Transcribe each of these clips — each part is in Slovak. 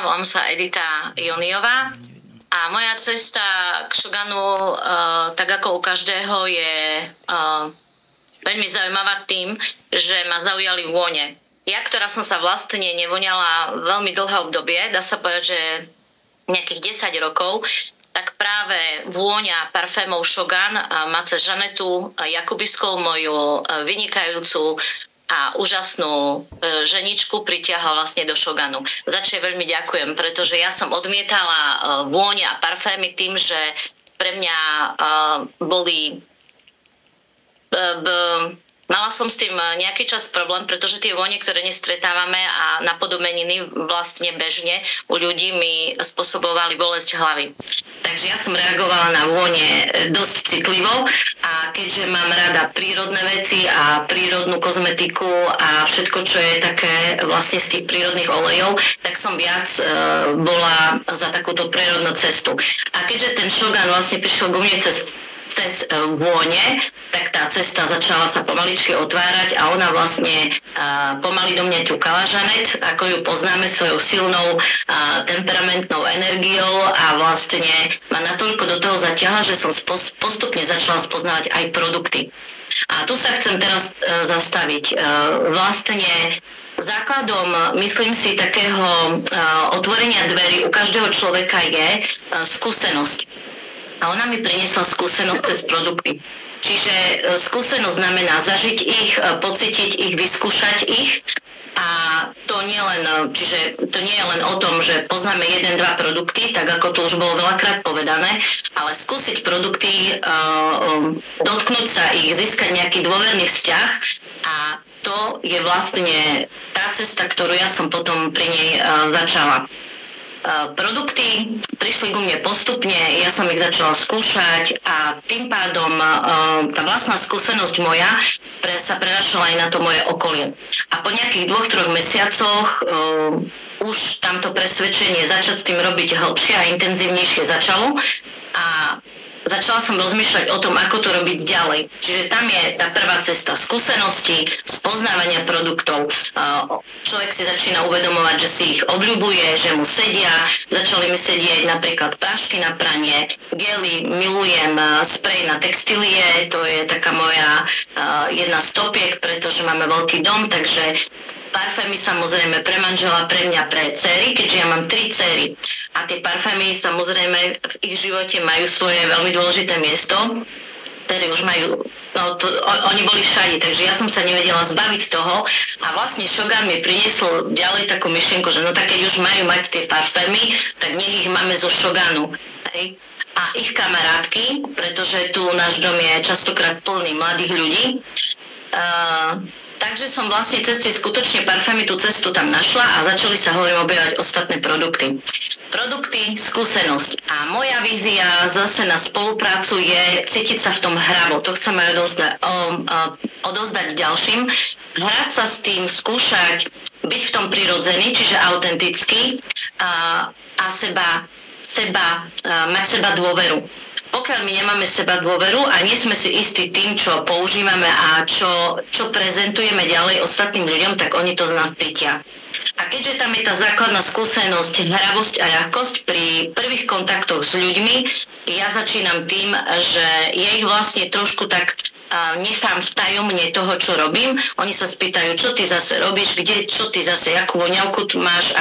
Volám sa Edita Joniová a moja cesta k Shoganu, tak ako u každého, je veľmi zaujímavá tým, že ma zaujali vône. Ja, ktorá som sa vlastne nevoňala veľmi dlhé obdobie, dá sa povedať, že nejakých 10 rokov, tak práve vôňa parfémov Shogun ma cez Žanetu Jakubiskovú, moju vynikajúcu a úžasnú ženičku, pritiahla vlastne do Shoganu. Za čo veľmi ďakujem, pretože ja som odmietala vône a parfémy tým, že pre mňa boli... Mala som s tým nejaký čas problém, pretože tie vône, ktoré nestretávame a napodobeniny vlastne bežne u ľudí mi spôsobovali bolesť hlavy. Takže ja som reagovala na vône dosť citlivo a keďže mám rada prírodné veci a prírodnú kozmetiku a všetko, čo je také vlastne z tých prírodných olejov, tak som viac bola za takúto prírodnú cestu. A keďže ten Shogun vlastne prišiel ku mne cez vône, tak tá cesta začala sa pomaličky otvárať a ona vlastne pomaly do mňa ťukala, Žanet, ako ju poznáme, svojou silnou temperamentnou energiou a vlastne ma natoľko do toho zatiahla, že som postupne začala spoznávať aj produkty. A tu sa chcem teraz zastaviť. Vlastne základom, myslím si, takého otvorenia dverí u každého človeka je skúsenosť. A ona mi priniesla skúsenosť cez produkty. Čiže skúsenosť znamená zažiť ich, pocítiť ich, vyskúšať ich. A to nie je len o tom, že poznáme 1-2 produkty, tak ako to už bolo veľakrát povedané, ale skúsiť produkty, dotknúť sa ich, získať nejaký dôverný vzťah a to je vlastne tá cesta, ktorú ja som potom pri nej začala. Produkty prišli ku mne postupne, ja som ich začala skúšať a tým pádom tá vlastná skúsenosť moja sa prenašala aj na to moje okolie. A po nejakých 2-3 mesiacoch už tamto presvedčenie začať s tým robiť hlbšie a intenzívnejšie začalo a začala som rozmýšľať o tom, ako to robiť ďalej. Čiže tam je tá prvá cesta skúsenosti, spoznávania produktov. Človek si začína uvedomovať, že si ich obľúbuje, že mu sedia. Začali mi sedieť napríklad prášky na pranie, gely, milujem sprej na textílie, to je taká moja jedna z topiek, pretože máme veľký dom, takže parfémy samozrejme pre manžela, pre mňa, pre dcery, keďže ja mám 3 dcery. A tie parfémy samozrejme v ich živote majú svoje veľmi dôležité miesto, ktoré už majú, oni boli všade, takže ja som sa nevedela zbaviť toho a vlastne Shogun mi priniesol ďalej takú myšlienku, že no tak keď už majú mať tie parfémy, tak nech ich máme zo Shoganu. Hej. A ich kamarátky, pretože tu náš dom je častokrát plný mladých ľudí, takže som vlastne cez tie skutočne parfémy tú cestu tam našla a začali sa, objavovať ostatné produkty. Produkty, skúsenosť. A moja vízia zase na spoluprácu je cítiť sa v tom hravo. To chcem aj odovzdať ďalším. Hrať sa s tým, skúšať, byť v tom prirodzený, čiže autentický a mať seba dôveru. Pokiaľ my nemáme seba dôveru a nie sme si istí tým, čo používame a čo prezentujeme ďalej ostatným ľuďom, tak oni to z nás cítia. A keďže tam je tá základná skúsenosť, hravosť a ľahkosť pri prvých kontaktoch s ľuďmi, ja začínam tým, že ja ich vlastne trošku tak nechám v tajomne toho, čo robím. Oni sa spýtajú, čo ty zase robíš, čo ty zase, akú voňavku tu máš,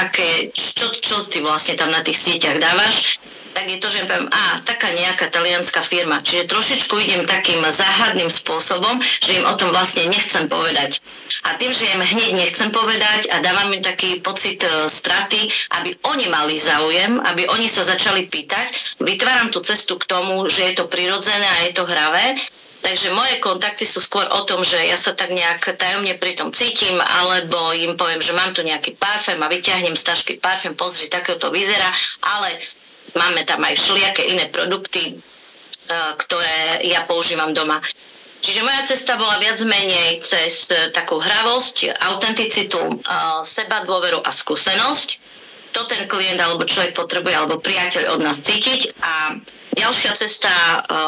čo ty vlastne tam na tých sieťach dávaš. Tak je to, že poviem, taká nejaká talianská firma. Čiže trošičku idem takým záhadným spôsobom, že im o tom vlastne nechcem povedať. A tým, že im hneď nechcem povedať a dávam im taký pocit straty, aby oni mali záujem, aby oni sa začali pýtať, vytváram tú cestu k tomu, že je to prirodzené a je to hravé. Takže moje kontakty sú skôr o tom, že ja sa tak nejak tajomne pri tom cítim, alebo im poviem, že mám tu nejaký parfém a vyťahnem z tašky parfém, pozri, takto to vyzerá, ale máme tam aj všelijaké iné produkty, ktoré ja používam doma. Čiže moja cesta bola viac menej cez takú hravosť, autenticitu, sebadôveru a skúsenosť. To ten klient alebo človek potrebuje, alebo priateľ od nás cítiť. A ďalšia cesta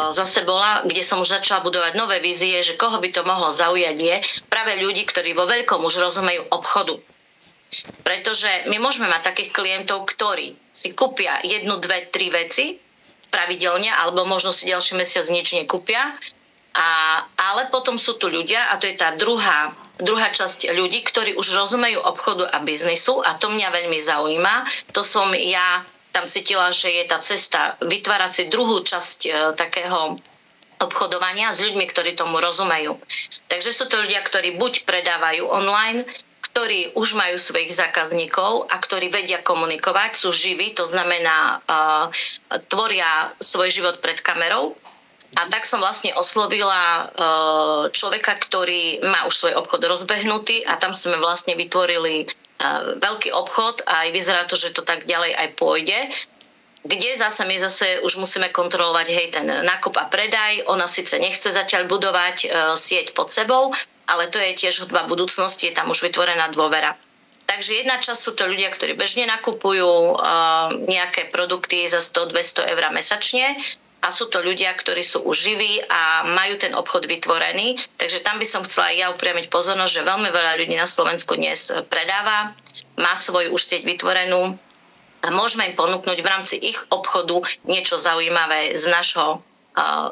zase bola, kde som už začala budovať nové vízie, že koho by to mohlo zaujať, je práve ľudí, ktorí vo veľkom už rozumejú obchodu. Pretože my môžeme mať takých klientov, ktorí si kúpia 1, 2, 3 veci pravidelne, alebo možno si ďalší mesiac nič nekúpia. Ale potom sú tu ľudia, a to je tá druhá časť ľudí, ktorí už rozumejú obchodu a biznisu, a to mňa veľmi zaujíma. To som ja tam cítila, že je tá cesta vytvárať si druhú časť takého obchodovania s ľuďmi, ktorí tomu rozumejú. Takže sú to ľudia, ktorí buď predávajú online, ktorí už majú svojich zákazníkov a ktorí vedia komunikovať, sú živí, to znamená, tvoria svoj život pred kamerou. A tak som vlastne oslovila človeka, ktorý má už svoj obchod rozbehnutý, a tam sme vlastne vytvorili veľký obchod a aj vyzerá to, že to tak ďalej aj pôjde, kde my už musíme kontrolovať ten nákup a predaj. Ona síce nechce zatiaľ budovať sieť pod sebou, ale to je tiež hudba budúcnosti, je tam už vytvorená dôvera. Takže jedna časť sú to ľudia, ktorí bežne nakupujú nejaké produkty za 100-200 eur mesačne, a sú to ľudia, ktorí sú už živí a majú ten obchod vytvorený. Takže tam by som chcela aj ja upriamiť pozornosť, že veľmi veľa ľudí na Slovensku dnes predáva, má svoju už sieť vytvorenú a môžeme im ponúknuť v rámci ich obchodu niečo zaujímavé z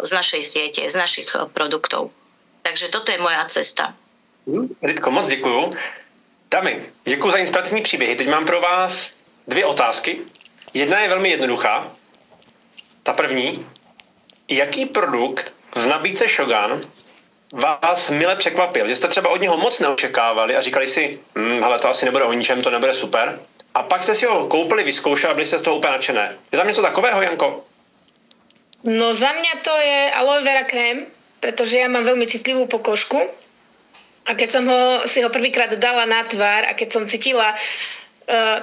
našej siete, z našich produktov. Takže toto je moja cesta. Ritko, moc děkuju. Dámy, děkuju za inspirativní příběhy. Teď mám pro vás 2 otázky. Jedna je velmi jednoduchá. Ta první. Jaký produkt v nabídce Shogun vás mile překvapil? Že jste třeba od něho moc neočekávali a říkali si, hele, to asi nebude o ničem, to nebude super. A pak jste si ho koupili, vyzkoušeli a byli jste z toho úplně nadšené. Je tam něco takového, Janko? No za mňa to je aloe vera krém, pretože ja mám veľmi citlivú pokožku. A keď som si ho prvýkrát dala na tvár a keď som cítila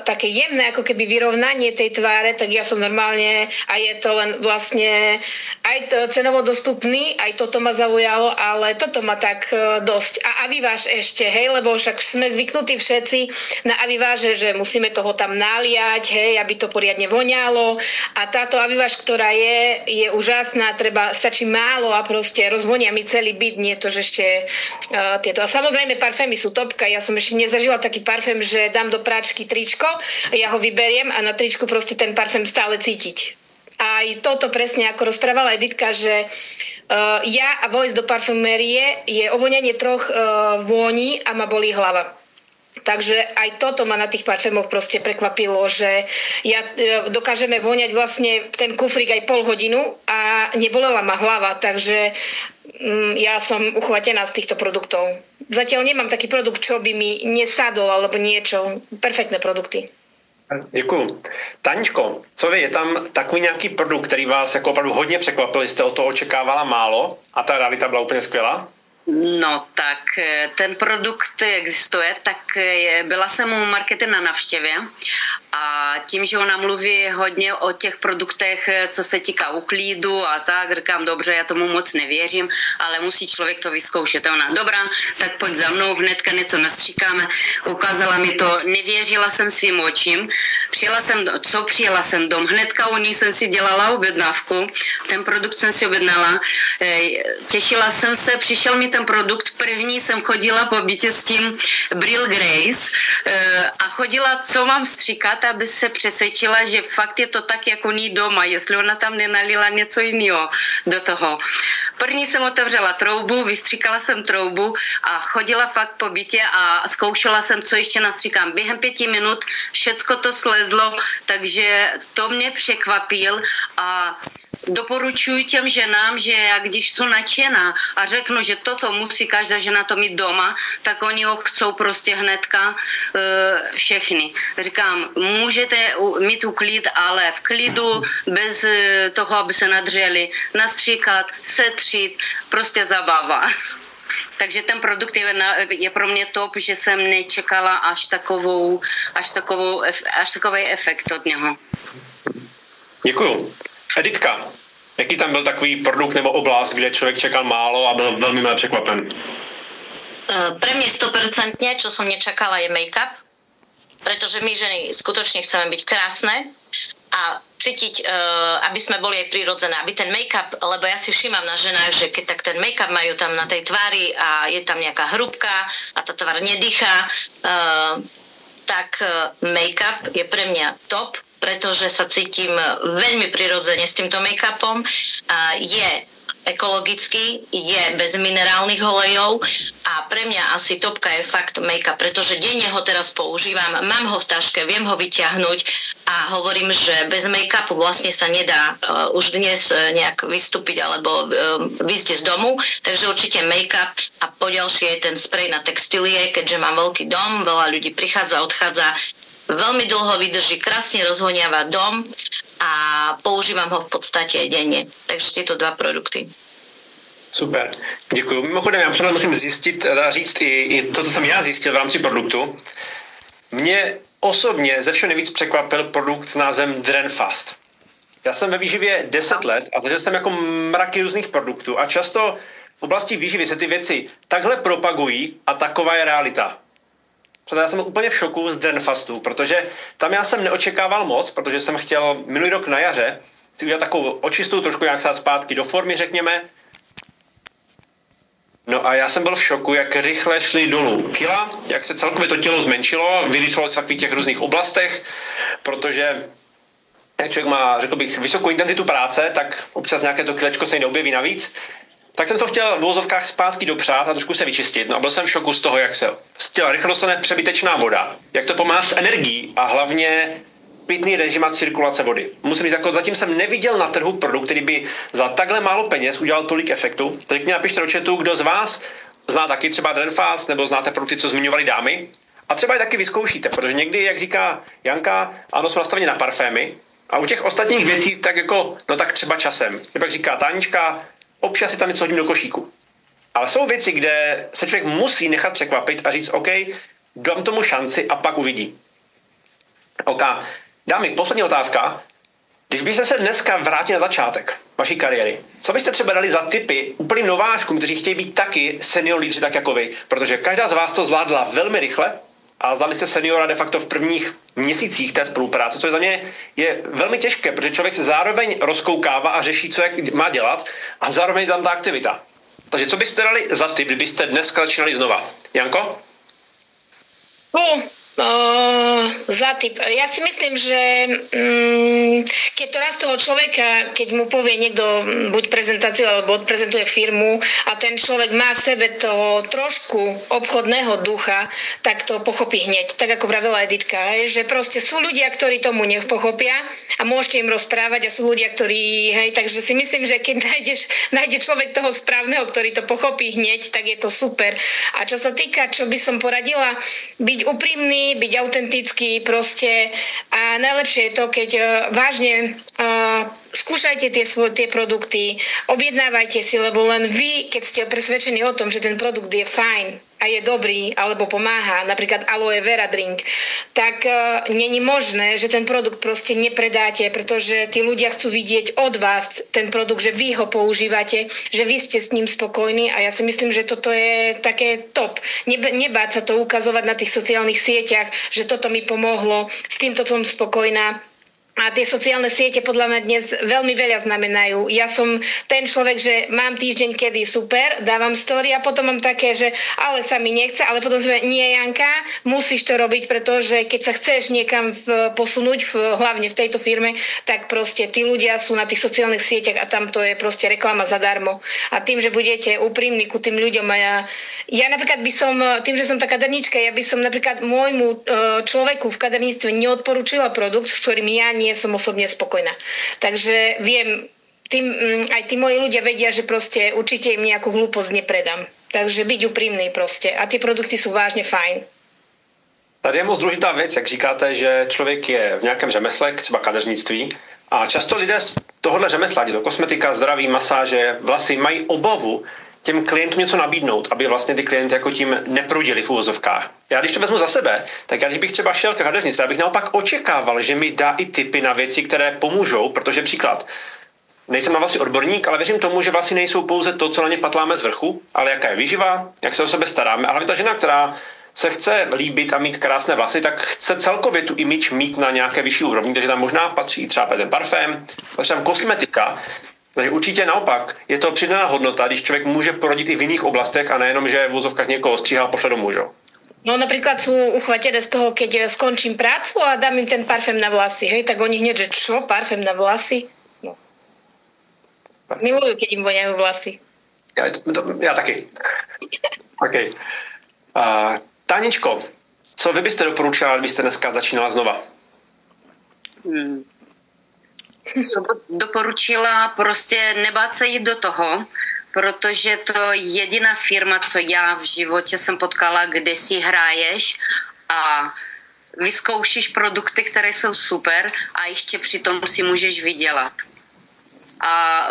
také jemné ako keby vyrovnanie tej tváre, tak ja som normálne, a je to len vlastne aj to cenovo dostupný, aj toto ma zaujalo, ale toto ma tak dosť. A aviváž ešte, hej, lebo však sme zvyknutí všetci na aviváže, že musíme toho tam naliať, hej, aby to poriadne voňalo, a táto aviváž, ktorá je úžasná, stačí málo a proste rozvonia mi celý byt, nie to, že ešte tieto. A samozrejme parfémy sú topka, ja som ešte nezažila taký parfém, že dám do práčky tričko, ja ho vyberiem a na tričku proste ten parfém stále cítiť. A aj toto presne, ako rozprávala Editka, že ja a vojsť do parfumérie je ovoňanie 3 vôní a ma bolí hlava. Takže aj toto ma na tých parfémoch proste prekvapilo, že dokážeme voňať vlastne ten kufrík aj pol hodinu a nebolela ma hlava, takže ja som uchvatená z týchto produktov. Zatiaľ nemám taký produkt, čo by mi nesadol alebo niečo. Perfektné produkty. Děkuju. Taničko, co vy, je tam takový nějaký produkt, který vás jako opravdu hodně překvapil, jste o to očekávala málo a ta realita byla úplně skvělá? No tak ten produkt existuje, tak byla jsem u Markety na návštěvě a tím, že ona mluví hodně o těch produktech, co se týká uklidu a tak, říkám, dobře, já tomu moc nevěřím, ale musí člověk to vyzkoušet. A ona, dobrá, tak pojď za mnou, hnedka něco nastříkáme. Ukázala mi to, nevěřila jsem svým očím. Přijela jsem dom, hnedka u ní jsem si dělala objednávku, ten produkt jsem si objednala, těšila jsem se, přišel mi ten produkt, první jsem chodila po bytě s tím Brill Grace a chodila, co mám stříkat, aby se přesvědčila, že fakt je to tak, jak u ní doma, jestli ona tam nenalila něco jiného do toho. První jsem otevřela troubu, vystříkala jsem troubu a chodila fakt po bytě a zkoušela jsem, co ještě nastříkám. Během 5 minut všecko to slezlo, takže to mě překvapil a doporučuji těm ženám, že když jsou nadšená a řeknu, že toto musí každá žena to mít doma, tak oni ho chcou prostě hnedka všechny. Říkám, můžete mít uklid, ale v klidu, bez toho, aby se nadřeli, nastříkat, setřít, prostě zabava. Takže ten produkt je pro mě top, že jsem nečekala až takový efekt od něho. Děkuju. Editka, jaký tam byl takový produkt nebo oblast, kde člověk čekal málo a byl velmi mile překvapen? Pre mňa 100%, čo som nečakala, je make-up, pretože my ženy skutočne chceme byť krásne a cítiť, aby sme boli aj prirodzené, aby ten make-up, lebo ja si všímam na ženách, že keď tak ten make-up majú tam na tej tvári a je tam nejaká hrúbka a tá tvár nedýchá, tak make-up je pre mňa top, pretože sa cítim veľmi prirodzene s týmto make-upom. Je ekologický, je bez minerálnych olejov a pre mňa asi topka je fakt make-up, pretože denne ho teraz používam, mám ho v taške, viem ho vyťahnuť a hovorím, že bez make-upu vlastne sa nedá už dnes nejak vystúpiť alebo vyjsť z domu, takže určite make-up a poďalšie je ten sprej na textílie, keďže mám veľký dom, veľa ľudí prichádza, odchádza, veľmi dlho vydrží, krásne rozvoniava dom a používam ho v podstate aj denne. Takže tieto dva produkty. Super, děkuji. Mimochodem, já před musím říct i to, co jsem já zjistil v rámci produktu. Mě osobně ze všeho nejvíc překvapil produkt s názvem Drenfast. Já jsem ve výživě 10 let a zažil jsem jako mraky různých produktů a často v oblasti výživy se ty věci takhle propagují a taková je realita. Protože já jsem úplně v šoku z Drenfastu, protože tam já jsem neočekával moc, protože jsem chtěl minulý rok na jaře udělat takovou očistou, trošku nějak sát zpátky do formy, řekněme. No a já jsem byl v šoku, jak rychle šly dolů kila, jak se celkově to tělo zmenšilo, vylíčilo se v takových těch různých oblastech, protože jak člověk má, řekl bych, vysokou intenzitu práce, tak občas nějaké to kilečko se někde objeví navíc. Tak jsem to chtěl v uvozovkách zpátky dopřát a trošku se vyčistit. No a byl jsem v šoku z toho, jak se z těla rychle dostane přebytečná voda, jak to pomáhá s energií a hlavně pitný režim a cirkulace vody. Musím říct, jako zatím jsem neviděl na trhu produkt, který by za takhle málo peněz udělal tolik efektu. Tak mě napište do chatu, kdo z vás zná taky třeba Drenfast, nebo znáte produkty, co zmiňovali dámy. A třeba je taky vyzkoušíte, protože někdy, jak říká Janka, ano, jsme nastaveni na parfémy. A u těch ostatních věcí tak jako, no tak třeba časem. Jak říká Tánička, občas si tam něco hodím do košíku. Ale jsou věci, kde se člověk musí nechat překvapit a říct, OK, dám tomu šanci a pak uvidí. OK. Dámy, poslední otázka. Když byste se dneska vrátili na začátek vaší kariéry, co byste třeba dali za tipy úplným nováčkům, kteří chtějí být taky senior lídři tak jako vy? Protože každá z vás to zvládla velmi rychle a zvládli jste seniora de facto v prvních měsících té spolupráce, což za mě je velmi těžké, protože člověk se zároveň rozkoukává a řeší, co jak má dělat a zároveň je tam ta aktivita. Takže co byste dali za tip, kdybyste dneska začínali znova? Janko? Za tip. Ja si myslím, že keď to raz toho človeka, keď mu povie niekto buď prezentáciu alebo odprezentuje firmu a ten človek má v sebe toho trošku obchodného ducha, tak to pochopí hneď. Tak ako vravila Editka, že proste sú ľudia, ktorí tomu nepochopia a môžete im rozprávať a sú ľudia, ktorí, takže si myslím, že keď nájde človek toho správneho, ktorý to pochopí hneď, tak je to super. A čo sa týka, čo by som poradila, byť úprimný, byť autentický proste a najlepšie je to, keď vážne skúšajte tie produkty, objednávajte si, lebo len vy, keď ste presvedčení o tom, že ten produkt je fajn a je dobrý, alebo pomáha, napríklad aloe vera drink, tak není možné, že ten produkt proste nepredáte, pretože tí ľudia chcú vidieť od vás ten produkt, že vy ho používate, že vy ste s ním spokojní a ja si myslím, že toto je také top. Nebáť sa to ukazovať na tých sociálnych sieťach, že toto mi pomohlo, s týmto som spokojná. A tie sociálne siete podľa mňa dnes veľmi veľa znamenajú. Ja som ten človek, že mám týždeň, kedy super, dávam story a potom mám také, že ale sa mi nechce, ale potom sme, nie Janka, musíš to robiť, pretože keď sa chceš niekam posunúť, hlavne v tejto firme, tak proste tí ľudia sú na tých sociálnych sieťach a tam to je proste reklama zadarmo. A tým, že budete úprimní ku tým ľuďom a ja napríklad by som, tým, že som taká kaderníčka, ja by som napríklad môjmu človeku v kaderníctve neodporúčila produkt, s ktorým ja nie som osobne spokojná. Takže viem, aj tí moji ľudia vedia, že proste určite im nejakú hlúposť nepredám. Takže byť úprimný proste. A ty produkty sú vážne fajn. Tady je moc důležitá věc, jak říkáte, že člověk je v nějakém řemesle, třeba kadeřnictví, a často lidé z tohohle řemesla, do kosmetika, zdraví, masáže, vlasy, mají obavu těm klientům něco nabídnout, aby vlastně ty klienty jako tím neprudili v úvozovkách. Já když to vezmu za sebe, tak já když bych třeba šel k kadeřnici, já bych naopak očekával, že mi dá i tipy na věci, které pomůžou, protože příklad, nejsem na vlasy odborník, ale věřím tomu, že vlasy nejsou pouze to, co na ně patláme z vrchu, ale jaká je výživa, jak se o sebe staráme. A hlavně ta žena, která se chce líbit a mít krásné vlasy, tak chce celkově tu image mít na nějaké vyšší úrovni, takže tam možná patří třeba ten parfém, třeba kosmetika. Takže určitě naopak, je to přidaná hodnota, když člověk může porodit i v jiných oblastech a nejenom, že v vozovkách někoho stříhá a pošle domů, že? No napríklad sú uchvatené z toho, keď skončím prácu a dám im ten parfém na vlasy, hej, tak oni hneď, že čo, parfém na vlasy? No. Milujú, keď im voňajú vlasy. Já taky. Okay. Táničko, co vy byste doporučila, kdybyste dneska začínala znova? Co doporučila, prostě nebát se jít do toho, protože to je jediná firma, co já v životě jsem potkala, kde si hraješ a vyzkoušíš produkty, které jsou super a ještě přitom si můžeš vydělat. A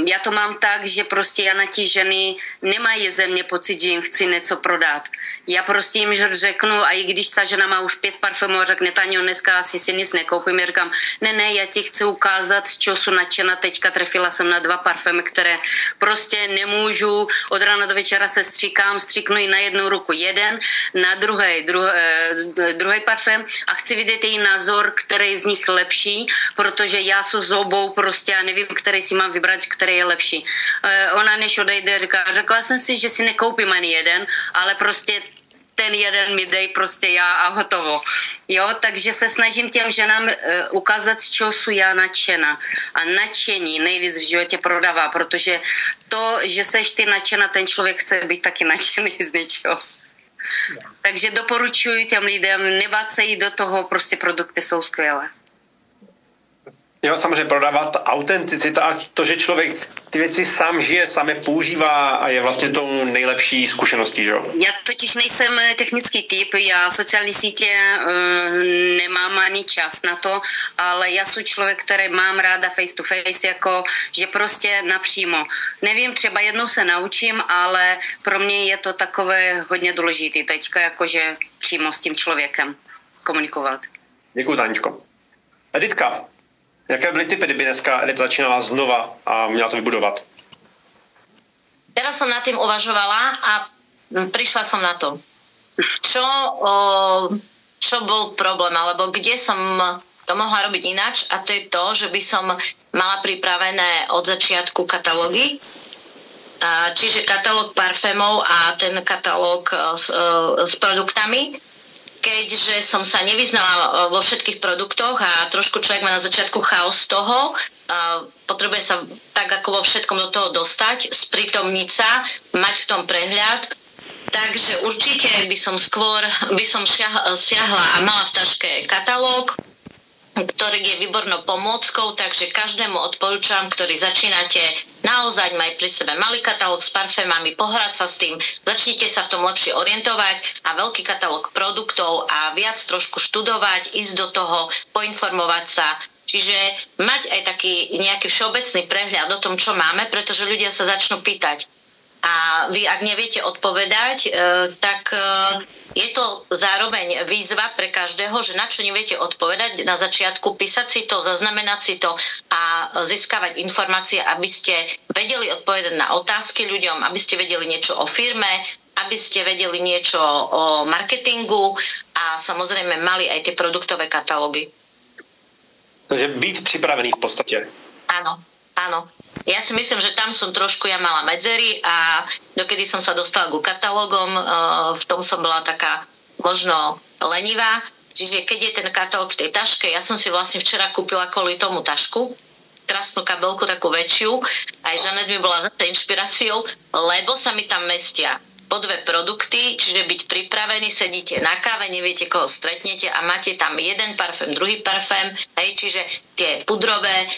já to mám tak, že prostě já na tí ženy nemají ze mě pocit, že jim chci něco prodat. Já prostě jim řeknu, a i když ta žena má už 5 parfémů a řekne, Taňo, dneska asi si nic nekoupím, já říkám, ne, já ti chci ukázat, z čeho jsem nadšená, teďka trefila jsem na 2 parfémy, které prostě nemůžu, od rána do večera se stříknu i na jednu ruku jeden, na druhý parfém a chci vidět její názor, který z nich lepší, protože já jsem s obou prostě a nevím, který si mám vybrat, který je lepší. Ona než odejde, řekla jsem si, že si nekoupím ani jeden, ale prostě ten jeden mi dej prostě já a hotovo. Jo, takže se snažím těm ženám ukázat, z čeho jsou já nadšená. A nadšení nejvíc v životě prodává, protože to, že seš ty nadšená, ten člověk chce být taky nadšený z něčeho. Takže doporučuji těm lidem, nebát se jít do toho, prostě produkty jsou skvělé. Jo, samozřejmě prodávat autenticita a to, že člověk ty věci sám žije, sám je používá a je vlastně tou nejlepší zkušeností, že jo? Já totiž nejsem technický typ, já sociální sítě nemám ani čas na to, ale já jsem člověk, který mám ráda face to face, jako že prostě napřímo. Nevím, třeba jednou se naučím, ale pro mě je to takové hodně důležité teďka, jakože přímo s tím člověkem komunikovat. Děkuju, Táničko. Editka. Jaké byly typy, kdyby dneska Edita začínala znova a měla to vybudovat? Teraz som nad tým uvažovala a prišla som na to. Čo bol problém, alebo kde som to mohla robiť ináč, a to je to, že by som mala pripravené od začiatku katalógy, čiže katalóg parfémov a ten katalóg s produktami. Keďže som sa nevyznala vo všetkých produktoch a trošku človek má na začiatku chaos z toho, potrebuje sa tak ako vo všetkom do toho dostať, sprítomniť sa, mať v tom prehľad. Takže určite by som siahla a mala v taške katalóg, ktorý je výbornou pomôckou, takže každému odporúčam, ktorý začínate, naozaj mať pri sebe malý katalóg s parfémami, pohrať sa s tým, začnite sa v tom lepšie orientovať a veľký katalóg produktov a viac trošku študovať, ísť do toho, poinformovať sa. Čiže mať aj taký nejaký všeobecný prehľad o tom, čo máme, pretože ľudia sa začnú pýtať. A vy, ak neviete odpovedať, tak je to zároveň výzva pre každého, že na čo neviete odpovedať na začiatku, písať si to, zaznamenať si to a získavať informácie, aby ste vedeli odpovedať na otázky ľuďom, aby ste vedeli niečo o firme, aby ste vedeli niečo o marketingu a samozrejme mali aj tie produktové katalógy. Takže být připravený v podstatě. Áno. Ja si myslím, že tam som trošku ja mala medzery a dokedy som sa dostala ku katalógom, v tom som bola taká možno lenivá. Čiže keď je ten katalóg v tej taške, ja som si vlastne včera kúpila kvôli tomu tašku, krásnu kabelku, takú väčšiu. Aj Žanet mi bola zase inšpiráciou, lebo sa mi tam mestia po 2 produkty, čiže byť pripravený, sedíte na káve, neviete, koho stretnete a máte tam jeden parfém, druhý parfém, hej, čiže tie pudrové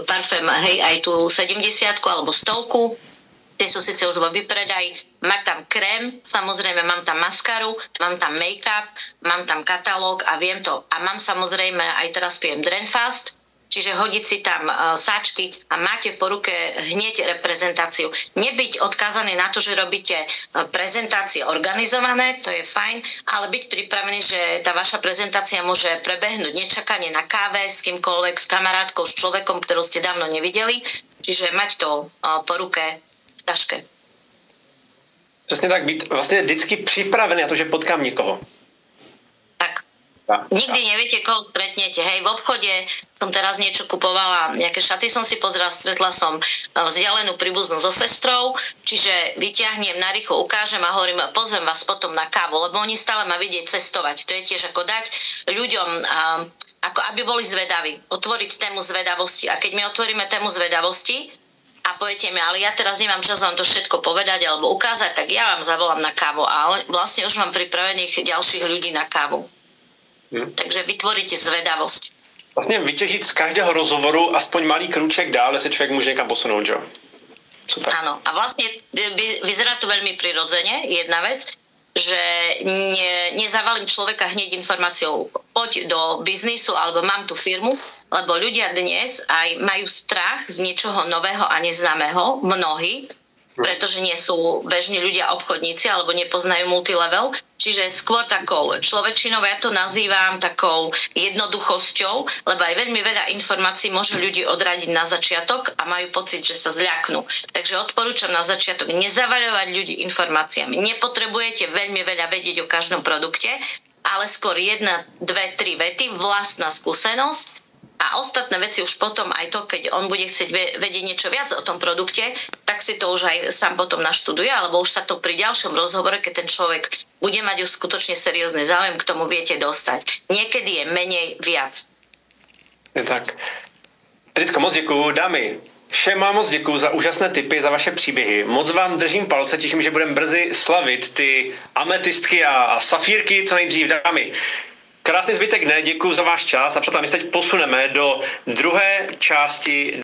parfém, hej, aj tú 70 alebo 100, tie sú síce už vo vypredaji, mám tam krém, samozrejme mám tam maskaru, mám tam make-up, mám tam katalóg a viem to. A mám samozrejme, aj teraz pijem Drenfast, čiže hodiť si tam sáčky a máte po ruke hneď reprezentáciu. Nebyť odkázaný na to, že robíte prezentácie organizované, to je fajn, ale byť pripravený, že tá vaša prezentácia môže prebehnúť nečakane na káve s kýmkoľvek, s kamarátkou, s človekom, ktorú ste dávno nevideli. Čiže mať to po ruke v taške. Přesně tak, být vlastně vždycky připravený na to, že potkám někoho. Nikdy neviete, koho stretnete. Hej, v obchode som teraz niečo kupovala, nejaké šaty som si pozrela, stretla som vzdialenú príbuznú so sestrou, čiže vyťahnem, narýchlo ukážem a hovorím, pozvem vás potom na kávu, lebo oni stále ma vidieť cestovať. To je tiež ako dať ľuďom, ako aby boli zvedaví, otvoriť tému zvedavosti. A keď my otvoríme tému zvedavosti, a poviete mi, ale ja teraz nemám čas vám to všetko povedať alebo ukázať, tak ja vám zavolám na kávu a vlastne už mám pripravených ďalších ľudí na kávu. Takže vytvoríte zvedavosť. Vlastně vytěžit z každého rozhovoru aspoň malý krůček dál, se člověk může někam posunout, jo? Super. Áno, a vlastne vyzerá to veľmi prirodzene, jedna vec, že nezavalím človeka hneď informáciou, poď do biznisu alebo mám tu firmu, lebo ľudia dnes aj majú strach z niečoho nového a neznámeho, mnohí, pretože nie sú bežní ľudia obchodníci alebo nepoznajú multilevel, čiže skôr takou človečinou, ja to nazývam takou jednoduchosťou, lebo aj veľmi veľa informácií môže ľudí odradiť na začiatok a majú pocit, že sa zľaknú. Takže odporúčam na začiatok nezavaľovať ľudí informáciami. Nepotrebujete veľmi veľa vedieť o každom produkte, ale skôr 1, 2, 3 vety, vlastná skúsenosť. A ostatné veci už potom aj to, keď on bude chcieť vedieť niečo viac o tom produkte, tak si to už aj sám potom naštuduje, alebo už sa to pri ďalšom rozhovore, keď ten človek bude mať už skutočne seriózny záujem, k tomu viete dostať. Niekedy je menej viac. Je tak. Editko, moc děkuju. Dámy, všem vám moc děkuju za úžasné tipy, za vaše příběhy. Moc vám držím palce, těším, že budeme brzy slavit ty ametistky a safírky co nejdřív. Dámy, krásný zbytek dne, děkuji za váš čas a přátelé, my se teď posuneme do druhé části